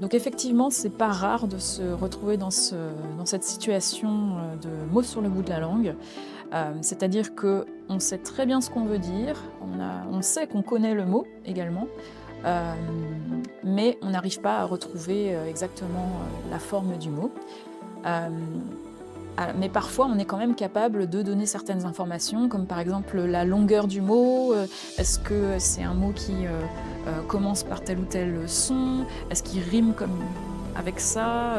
Donc effectivement, c'est pas rare de se retrouver dans cette situation, de mots sur le bout de la langue. C'est-à-dire qu'on sait très bien ce qu'on veut dire, on sait qu'on connaît le mot également, mais on n'arrive pas à retrouver, exactement, la forme du mot. Hem mais parfois, on est quand même capable de donner certaines informations, comme par exemple la longueur du mot, est-ce que c'est un mot qui, commence par tel ou tel son? Est-ce qu'il rime comme avec ça?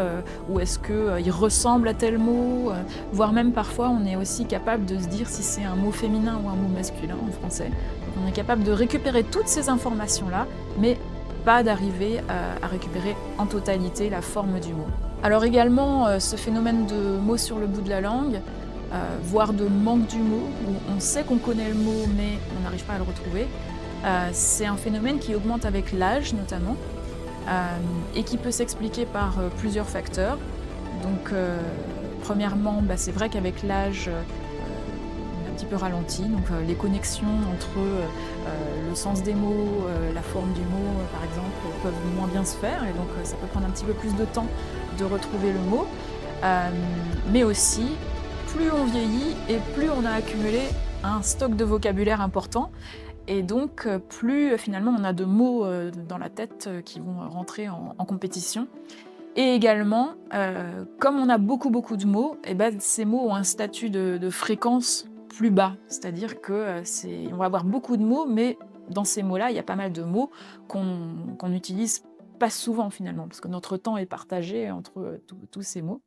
Ou est-ce que, il ressemble à tel mot? Voire même parfois, on est aussi capable de se dire si c'est un mot féminin ou un mot masculin en français. Donc on est capable de récupérer toutes ces informations-là, mais pas d'arriver à récupérer en totalité la forme du mot. Alors également, ce phénomène de mots sur le bout de la langue, voire de manque du mot, où on sait qu'on connaît le mot, mais on n'arrive pas à le retrouver, c'est un phénomène qui augmente avec l'âge notamment, et qui peut s'expliquer par, plusieurs facteurs. Donc, premièrement, bah, c'est vrai qu'avec l'âge, on est un petit peu ralenti, donc, les connexions entre, le sens des mots, la forme du mot, par exemple, peuvent moins bien se faire et donc, ça peut prendre un petit peu plus de temps de retrouver le mot. Hem, mais aussi, plus on vieillit et plus on a accumulé un stock de vocabulaire important et donc, plus, finalement on a de mots, dans la tête, qui vont rentrer en compétition et également, comme on a beaucoup, beaucoup de mots et ben ces mots ont un statut de fréquence plus bas. C'est-à-dire que, c'est on va avoir beaucoup de mots, mais dans ces mots-là, il y a pas mal de mots qu'on n'utilise pas souvent finalement, parce que notre temps est partagé entre, tous ces mots.